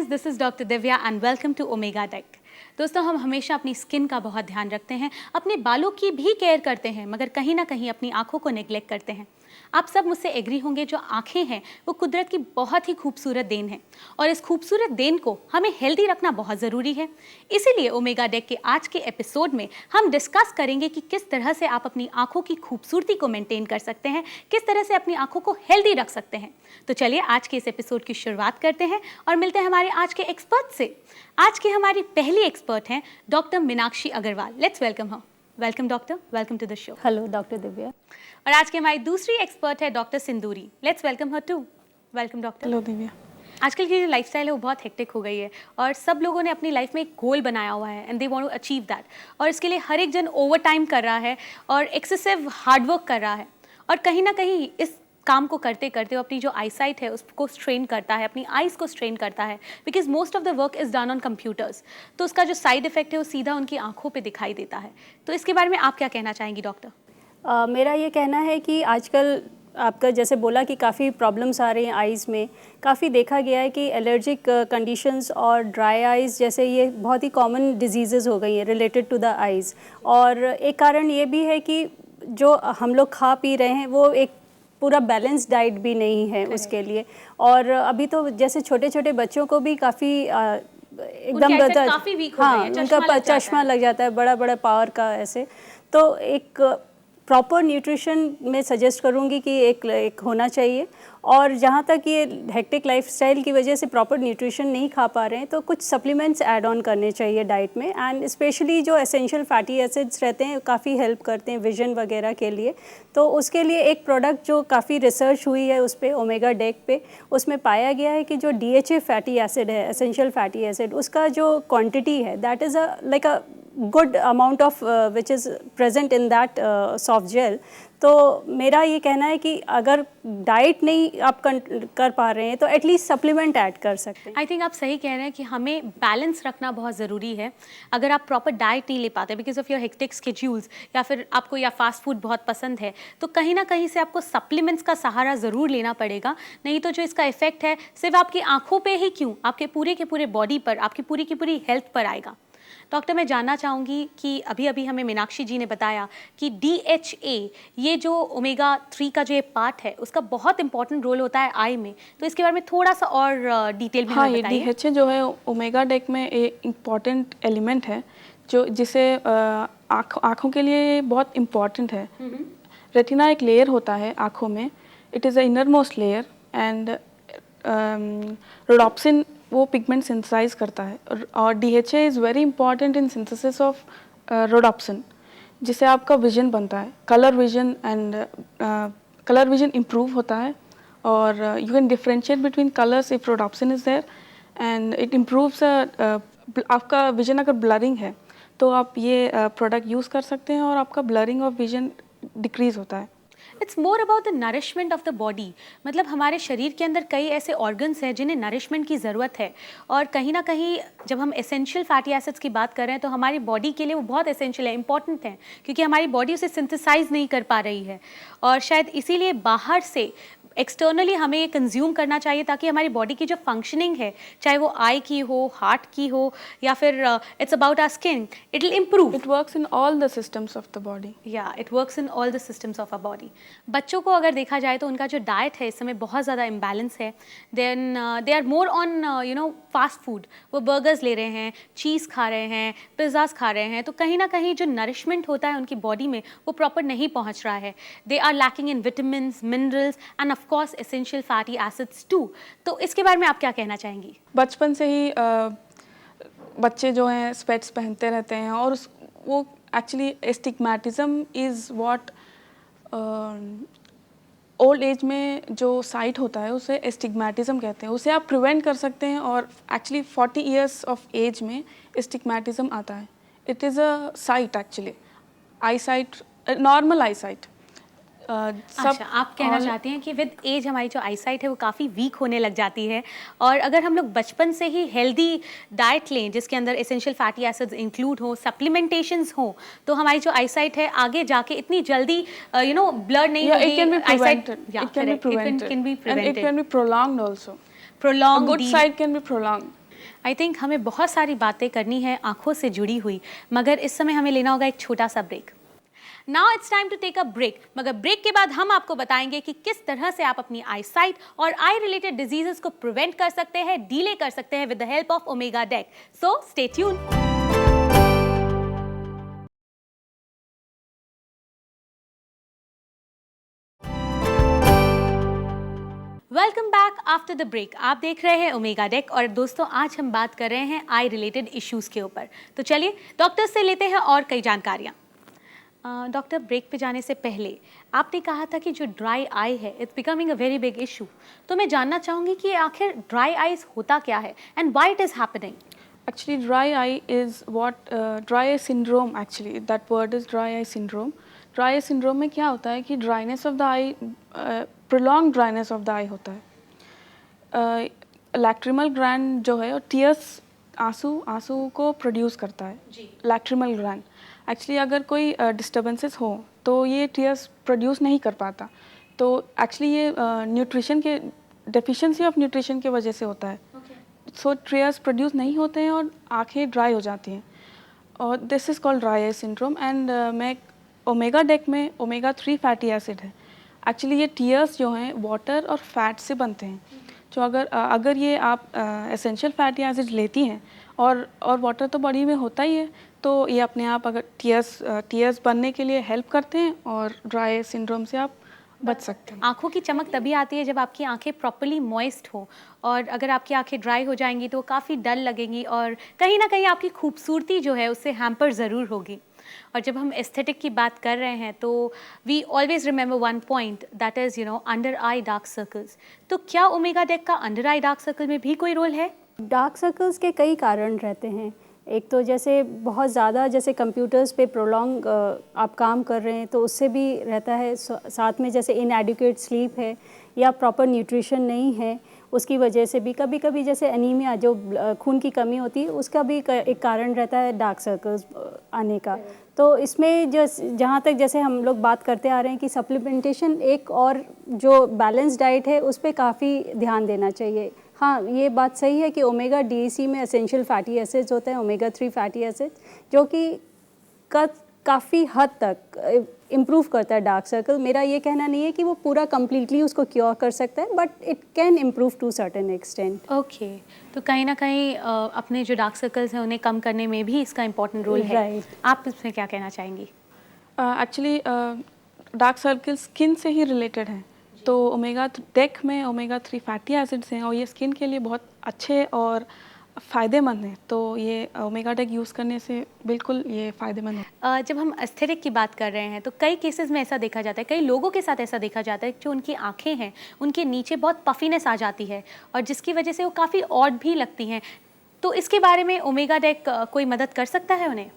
listeners, this is Dr. Divya and welcome to Omega Deck. दोस्तों, हम हमेशा अपनी स्किन का बहुत ध्यान रखते हैं, अपने बालों की भी केयर करते हैं, मगर कहीं ना कहीं अपनी आंखों को नेग्लेक्ट करते हैं। आप सब मुझसे एग्री होंगे, जो आंखें हैं वो कुदरत की बहुत ही खूबसूरत देन है और इस खूबसूरत देन को हमें हेल्दी रखना बहुत ज़रूरी है। इसीलिए ओमेगा डेक के आज के एपिसोड में हम डिस्कस करेंगे कि किस तरह से आप अपनी आंखों की खूबसूरती को मेंटेन कर सकते हैं, किस तरह से अपनी आंखों को हेल्दी रख सकते हैं। तो चलिए आज के इस एपिसोड की शुरुआत करते हैं और मिलते हैं हमारे आज के एक्सपर्ट से। आज की हमारी पहली एक्सपर्ट हैं doctor Meenakshi Agarwal. Let's welcome her. Welcome doctor, welcome to the show. Hello doctor Divya. और आज की हमारी दूसरी एक्सपर्ट है doctor Sinduri. Let's welcome her too. Welcome doctor. Hello Divya. आजकल की जो लाइफस्टाइल है वो बहुत हेक्टिक हो गई है और सब लोगों ने अपनी लाइफ में एक गोल बनाया हुआ है and they want to achieve that, और इसके लिए हर एक जन ओवर टाइम कर रहा है और एक्सेसिव हार्डवर्क कर रहा है, और कहीं ना कहीं इस काम को करते करते वो अपनी जो आईसाइट है उसको स्ट्रेन करता है, अपनी आइज़ को स्ट्रेन करता है, because most of the work is done on computers. तो उसका जो साइड इफेक्ट है वो सीधा उनकी आंखों पे दिखाई देता है। तो इसके बारे में आप क्या कहना चाहेंगी डॉक्टर? मेरा ये कहना है कि आजकल आपका जैसे बोला कि काफ़ी प्रॉब्लम्स आ रही हैं आइज़ में। काफ़ी देखा गया है कि एलर्जिक कंडीशंस और ड्राई आइज़ जैसे ये बहुत ही कॉमन डिजीज़ेज़ हो गई हैं रिलेटेड टू द आइज़। और एक कारण ये भी है कि जो हम लोग खा पी रहे हैं वो एक पूरा बैलेंस डाइट भी नहीं है उसके लिए। और अभी तो जैसे छोटे छोटे बच्चों को भी काफ़ी एकदम काफी वीक हो गई है, उनका चश्मा लग जाता है बड़ा बड़ा पावर का ऐसे। तो एक प्रॉपर न्यूट्रिशन में सजेस्ट करूँगी कि एक होना चाहिए। और जहाँ तक ये हेक्टिक लाइफस्टाइल की वजह से प्रॉपर न्यूट्रिशन नहीं खा पा रहे हैं तो कुछ सप्लीमेंट्स ऐड ऑन करने चाहिए डाइट में। एंड स्पेशली जो एसेंशियल फैटी एसिड्स रहते हैं काफ़ी हेल्प करते हैं विजन वगैरह के लिए। तो उसके लिए एक प्रोडक्ट जो काफ़ी रिसर्च हुई है उस पर ओमेगा डेक पे, उसमें पाया गया है कि जो DHA फैटी एसिड है, एसेंशियल फैटी एसिड, उसका जो क्वान्टिटी है that is like a good amount of which is present in that soft gel. तो मेरा ये कहना है कि अगर डाइट नहीं आप कर पा रहे हैं तो एटलीस्ट सप्लीमेंट ऐड कर सकते हैं। आई थिंक आप सही कह रहे हैं कि हमें बैलेंस रखना बहुत ज़रूरी है। अगर आप प्रॉपर डाइट नहीं ले पाते because of your hectic schedules, या फिर आपको या फास्ट फूड बहुत पसंद है, तो कहीं ना कहीं से आपको सप्लीमेंट्स का सहारा ज़रूर लेना पड़ेगा। नहीं तो जो इसका इफेक्ट है सिर्फ आपकी आंखों पे ही क्यों, आपके पूरे के पूरे बॉडी पर, आपकी पूरी की पूरी हेल्थ पर आएगा। डॉक्टर, मैं जानना चाहूँगी कि अभी अभी हमें मीनाक्षी जी ने बताया कि DHA, ये जो ओमेगा 3 का जो ये पार्ट है उसका बहुत इंपॉर्टेंट रोल होता है आई में। तो इसके बारे में थोड़ा सा और डिटेल में हाँ, हमें बताइए। DHA जो है ओमेगा डेक में एक इम्पॉर्टेंट एलिमेंट है जो जिसे आँखों के लिए बहुत इम्पॉर्टेंट है। रेटिना एक लेयर होता है आँखों में, it is a inner most layer, and rhodopsin वो पिगमेंट सिंथेसाइज करता है। और DHA is very important in synthesis of rhodopsin, जिससे आपका विजन बनता है, colour vision, and colour vision improve होता है। और you can differentiate between colours if rhodopsin is there, and it improves आपका विजन। अगर ब्लरिंग है तो आप ये प्रोडक्ट यूज़ कर सकते हैं और आपका ब्लरिंग ऑफ विजन डिक्रीज़ होता है। It's more about the nourishment of the body. मतलब हमारे शरीर के अंदर कई ऐसे ऑर्गन्स हैं जिन्हें नरिशमेंट की ज़रूरत है, और कहीं ना कहीं जब हम एसेंशियल फैटी एसिड्स की बात कर रहे हैं तो हमारी बॉडी के लिए वो बहुत एसेंशियल है, इंपॉर्टेंट है, क्योंकि हमारी बॉडी उसे सिंथेसाइज नहीं कर पा रही है। और शायद इसीलिए बाहर से एक्सटर्नली हमें ये कंज्यूम करना चाहिए ताकि हमारी बॉडी की जो फंक्शनिंग है, चाहे वो आई की हो, हार्ट की हो, या फिर it's about our skin, it will improve. It works in all the systems of the body. या it works in all the systems of a body. बच्चों को अगर देखा जाए तो उनका जो डाइट है इस समय बहुत ज़्यादा इम्बैलेंस है। Then they are more on fast food. वो बर्गर्स ले रहे हैं, चीज़ खा रहे हैं, पिज़्ज़ाज खा रहे हैं, तो कहीं ना कहीं जो नरिशमेंट होता है उनकी बॉडी में वो प्रॉपर नहीं पहुंच रहा है। They are lacking in vitamins, minerals, and of course essential fatty acids too. तो इसके बारे में आप क्या कहना चाहेंगी? बचपन से ही बच्चे जो हैं स्पेट्स पहनते रहते हैं, और वो actually astigmatism is what old age में जो साइट होता है उसे एस्टिग्मेटिज्म कहते हैं। उसे आप प्रिवेंट कर सकते हैं, और एक्चुअली 40 ईयर्स ऑफ एज में एस्टिग्मेटिज्म आता है। It is a site actually, I site, normal I site. अच्छा, आप कहना चाहते हैं कि विद एज हमारी जो आईसाइट है वो काफ़ी वीक होने लग जाती है, और अगर हम लोग बचपन से ही हेल्दी डाइट लें जिसके अंदर एसेंशियल फैटी एसिड्स इंक्लूड हो, सप्लीमेंटेशंस हो, तो हमारी जो आईसाइट है आगे जाके इतनी जल्दी ब्लर नहीं होगी। It can be prevented. Yeah, it can be correct. prevented. It can be And it prevented. can be prolonged also. Prolonged A good the- side can be prolonged. I think हमें बहुत सारी बातें करनी है आंखों से जुड़ी हुई, मगर इस समय हमें लेना होगा एक छोटा सा break. Now it's time to take a break, मगर ब्रेक के बाद हम आपको बताएंगे कि किस तरह से आप अपनी आई साइट और आई रिलेटेड डिजीजेस को प्रिवेंट कर सकते हैं, डीले कर सकते हैं with the help of omega डेक। So stay tune. Welcome back after the break. आप देख रहे हैं ओमेगा डेक और दोस्तों आज हम बात कर रहे हैं आई रिलेटेड इश्यूज़ के ऊपर। तो चलिए डॉक्टर से लेते हैं और कई जानकारियाँ। डॉक्टर, ब्रेक पे जाने से पहले आपने कहा था कि जो ड्राई आई है it's becoming a very big issue, तो मैं जानना चाहूँगी कि आखिर ड्राई आइज होता क्या है and why it is happening. Actually, dry eye is what dry eye syndrome. Actually, that word is dry eye syndrome. Dry eye syndrome में क्या होता है कि dryness of the eye, prolonged dryness of the eye होता है. Lacrimal gland जो है, tears, आंसू को प्रोड्यूस करता है. Lacrimal gland. Actually, अगर कोई disturbances हो तो ये tears प्रोड्यूस नहीं कर पाता. तो actually ये न्यूट्रिशन के deficiency of nutrition की वजह से होता है. सो टीयर्स प्रोड्यूस नहीं होते हैं और आँखें ड्राई हो जाती हैं, और this is called dry eye syndrome. And मैं ओमेगा डेक में ओमेगा 3 फैटी एसिड है. एक्चुअली ये टीयर्स जो हैं वाटर और फैट से बनते हैं. जो अगर ये आप एसेंशियल फैटी एसिड लेती हैं और वाटर तो बॉडी में होता ही है, तो ये अपने आप अगर टीयर्स बनने के लिए हेल्प करते हैं और ड्राई आई सिंड्रोम से आप बच सकते हैं. आंखों की चमक तभी आती है जब आपकी आंखें प्रॉपर्ली मॉइस्ट हो, और अगर आपकी आंखें ड्राई हो जाएंगी तो काफ़ी डल लगेंगी और कहीं ना कहीं आपकी खूबसूरती जो है उससे हैम्पर ज़रूर होगी. और जब हम एस्थेटिक की बात कर रहे हैं तो we always remember one point, that is under eye dark circles. तो क्या ओमेगा डेक का अंडर आई डार्क सर्कल में भी कोई रोल है? डार्क सर्कल्स के कई कारण रहते हैं. एक तो जैसे बहुत ज़्यादा जैसे कंप्यूटर्स पे प्रोलॉन्ग आप काम कर रहे हैं तो उससे भी रहता है. साथ में जैसे इनएडिक्वेट स्लीप है या प्रॉपर न्यूट्रिशन नहीं है, उसकी वजह से भी कभी कभी जैसे एनीमिया, जो खून की कमी होती है, उसका भी एक कारण रहता है डार्क सर्कल्स आने का. तो इसमें जहाँ तक जैसे हम लोग बात करते आ रहे हैं कि सप्लीमेंटेशन एक और जो बैलेंस डाइट है उस पर काफ़ी ध्यान देना चाहिए. हाँ, ये बात सही है कि ओमेगा DEC में एसेंशियल फैटी एसिड्स होते हैं, ओमेगा 3 फैटी एसिड्स, जो कि काफ़ी हद तक इम्प्रूव करता है डार्क सर्कल. मेरा ये कहना नहीं है कि वो पूरा कम्प्लीटली उसको क्योर कर सकता है, but it can improve to certain extent. Okay, तो कहीं ना कहीं अपने जो डार्क सर्कल्स हैं उन्हें कम करने में भी इसका इम्पोर्टेंट रोल है. Right. आप इसमें क्या कहना चाहेंगी? एक्चुअली डार्क सर्कल स्किन से ही रिलेटेड है. तो ओमेगा डेक में ओमेगा 3 फैटी एसिड्स हैं और ये स्किन के लिए बहुत अच्छे और फ़ायदेमंद हैं. तो ये ओमेगा डेक यूज़ करने से बिल्कुल ये फ़ायदेमंद है. जब हम एस्थेटिक की बात कर रहे हैं तो कई केसेस में ऐसा देखा जाता है, कई लोगों के साथ ऐसा देखा जाता है कि जो उनकी आंखें हैं उनके नीचे बहुत पफीनेस आ जाती है और जिसकी वजह से वो काफ़ी ऑड भी लगती हैं. तो इसके बारे में ओमेगा डेक कोई मदद कर सकता है उन्हें?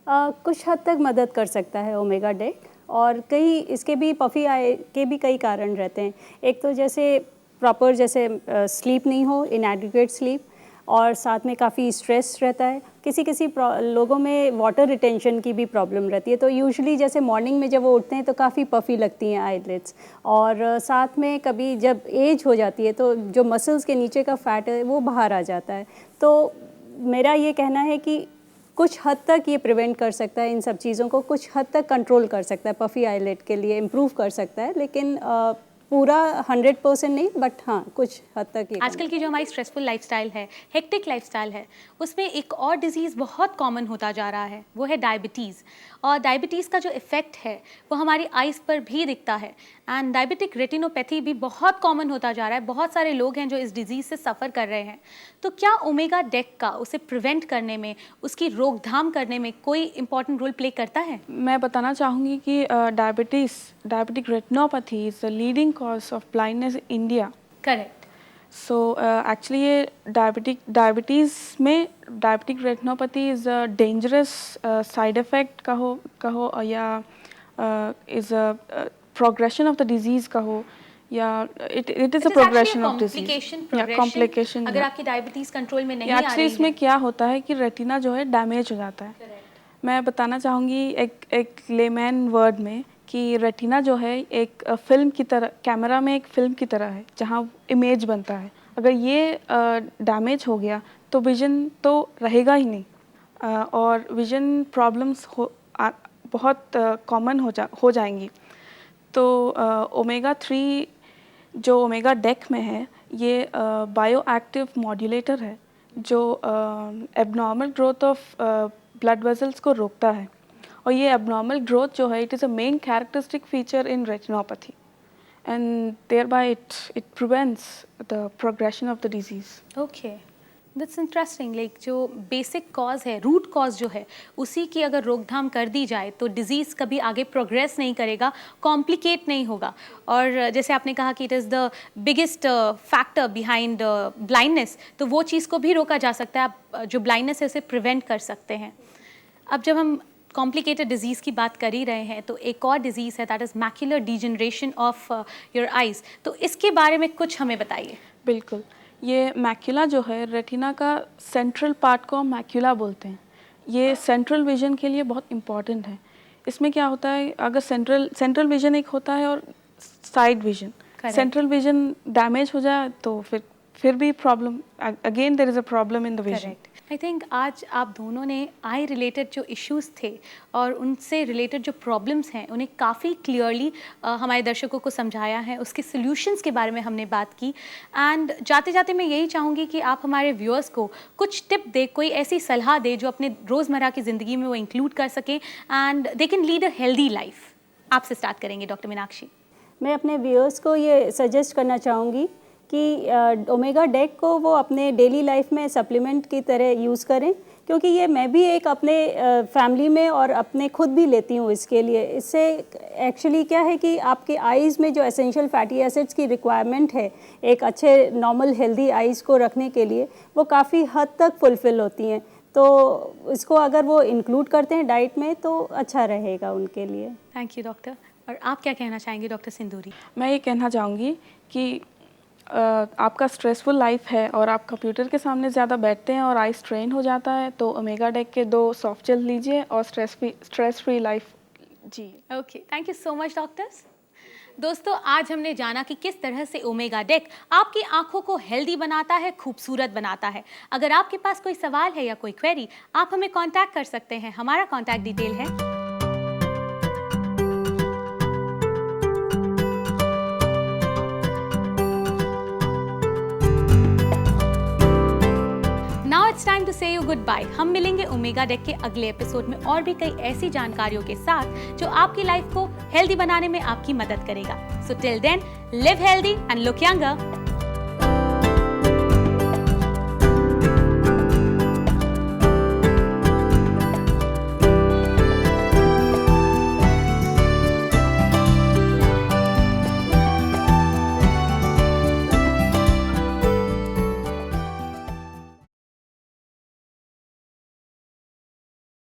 कुछ हद तक मदद कर सकता है ओमेगा डेक, और कई इसके भी पफ़ी आई के भी कई कारण रहते हैं. एक तो जैसे प्रॉपर जैसे स्लीप नहीं हो, इनएडिक्वेट स्लीप, और साथ में काफ़ी स्ट्रेस रहता है. किसी लोगों में वाटर रिटेंशन की भी प्रॉब्लम रहती है. तो यूजुअली जैसे मॉर्निंग में जब वो उठते हैं तो काफ़ी पफ़ी लगती हैं आईलिड्स, और साथ में कभी जब एज हो जाती है तो जो मसल्स के नीचे का फैट है वो बाहर आ जाता है. तो मेरा ये कहना है कि कुछ हद तक ये प्रिवेंट कर सकता है, इन सब चीज़ों को कुछ हद तक कंट्रोल कर सकता है, पफ़ी आईलेट के लिए इम्प्रूव कर सकता है, लेकिन पूरा 100% नहीं, बट हाँ कुछ हद तक ये. आजकल की जो हमारी स्ट्रेसफुल लाइफस्टाइल है, हेक्टिक लाइफस्टाइल है, उसमें एक और डिजीज़ बहुत कॉमन होता जा रहा है, वो है डायबिटीज़. और डायबिटीज़ का जो इफ़ेक्ट है वो हमारी आइज़ पर भी दिखता है. एंड डायबिटिक रेटिनोपैथी भी बहुत कॉमन होता जा रहा है. बहुत सारे लोग हैं जो इस डिजीज़ से सफ़र कर रहे हैं. तो क्या ओमेगा डेक का उसे प्रिवेंट करने में, उसकी रोकथाम करने में कोई इंपॉर्टेंट रोल प्ले करता है? मैं बताना चाहूँगी कि diabetic retinopathy is the leading cause of blindness in India. Correct. So actually ये डायबिटीज़ में diabetic retinopathy is a dangerous side effect कहो या is a progression of the disease कहो, या it is a progression of disease, complication. अगर आपकी diabetes control में नहीं आ एक्चुअली रही इसमें है, क्या होता है कि रेटिना जो है डैमेज हो जाता है. मैं बताना चाहूँगी एक लेमैन वर्ड में कि रेटिना जो है एक फिल्म की तरह, कैमरा में एक फिल्म की तरह है जहाँ इमेज बनता है. अगर ये डैमेज हो गया तो विजन तो रहेगा ही नहीं, और विजन प्रॉब्लम्स बहुत कॉमन हो जाएंगी। तो ओमेगा 3 जो ओमेगा डेक में है, ये बायो एक्टिव मॉड्यूलेटर है जो abnormal growth of blood vessels को रोकता है। और ये एबनॉर्मल ग्रोथ जो है, it is a main characteristic feature in retinopathy, and thereby it prevents the progression of the disease. Okay, that's interesting. Like जो बेसिक कॉज है, रूट कॉज जो है, उसी की अगर रोकथाम कर दी जाए तो डिजीज़ कभी आगे प्रोग्रेस नहीं करेगा, कॉम्प्लिकेट नहीं होगा। और जैसे आपने कहा कि it is the biggest factor behind blindness, तो वो चीज़ को भी रोका जा सकता है। आप जो ब्लाइंडनेस है उसे प्रिवेंट कर सकते हैं। अब जब हम कॉम्प्लिकेटेड डिजीज़ की बात कर ही रहे हैं, तो एक और डिजीज़ है, that is macular degeneration of your eyes. तो इसके बारे में कुछ हमें बताइए। बिल्कुल, ये मैक्यूला जो है, रेटिना का सेंट्रल पार्ट को हम मैक्यूला बोलते हैं। ये सेंट्रल विजन के लिए बहुत इम्पॉर्टेंट है। इसमें क्या होता है, अगर सेंट्रल विजन एक होता है और side vision, central vision damage हो जाए तो फिर भी problem, again there is a problem in the vision. I think आज आप दोनों ने आई रिलेटेड जो इश्यूज़ थे और उनसे रिलेटेड जो प्रॉब्लम्स हैं उन्हें काफ़ी क्लियरली हमारे दर्शकों को समझाया है। उसके सॉल्यूशंस के बारे में हमने बात की। एंड जाते जाते मैं यही चाहूँगी कि आप हमारे व्यूअर्स को कुछ टिप दे, कोई ऐसी सलाह दे जो अपने रोज़मर्रा की ज़िंदगी में वो इंक्लूड कर सकें and they can lead a healthy life. आपसे स्टार्ट करेंगे डॉक्टर मीनाक्षी। मैं अपने व्यूअर्स को ये सजेस्ट करना चाहूँगी कि ओमेगा डेक को वो अपने डेली लाइफ में सप्लीमेंट की तरह यूज़ करें, क्योंकि ये मैं भी एक अपने फैमिली में और अपने खुद भी लेती हूँ इसके लिए। इससे एक्चुअली क्या है कि आपके आइज़ में जो एसेंशियल फैटी एसिड्स की रिक्वायरमेंट है एक अच्छे नॉर्मल हेल्दी आइज़ को रखने के लिए, वो काफ़ी हद तक फुलफ़िल होती हैं। तो इसको अगर वो इंक्लूड करते हैं डाइट में तो अच्छा रहेगा उनके लिए। Thank you doctor. और आप क्या कहना चाहेंगे डॉक्टर सिंदूरी? मैं ये कहना चाहूँगी कि आपका स्ट्रेसफुल लाइफ है और आप कंप्यूटर के सामने ज़्यादा बैठते हैं और आई स्ट्रेन हो जाता है, तो ओमेगा डेक के 2 सॉफ्ट जेल लीजिए और स्ट्रेस फ्री लाइफ जी। Okay, thank you so much doctors. दोस्तों, आज हमने जाना कि किस तरह से ओमेगा डेक आपकी आंखों को हेल्दी बनाता है, खूबसूरत बनाता है। अगर आपके पास कोई सवाल है या कोई क्वेरी, आप हमें कांटेक्ट कर सकते हैं। हमारा कांटेक्ट डिटेल है नाउ इट्स टाइम टू से यू गुड बाय। हम मिलेंगे ओमेगा डेक के अगले एपिसोड में और भी कई ऐसी जानकारियों के साथ जो आपकी लाइफ को हेल्दी बनाने में आपकी मदद करेगा। So till then, live healthy and look younger.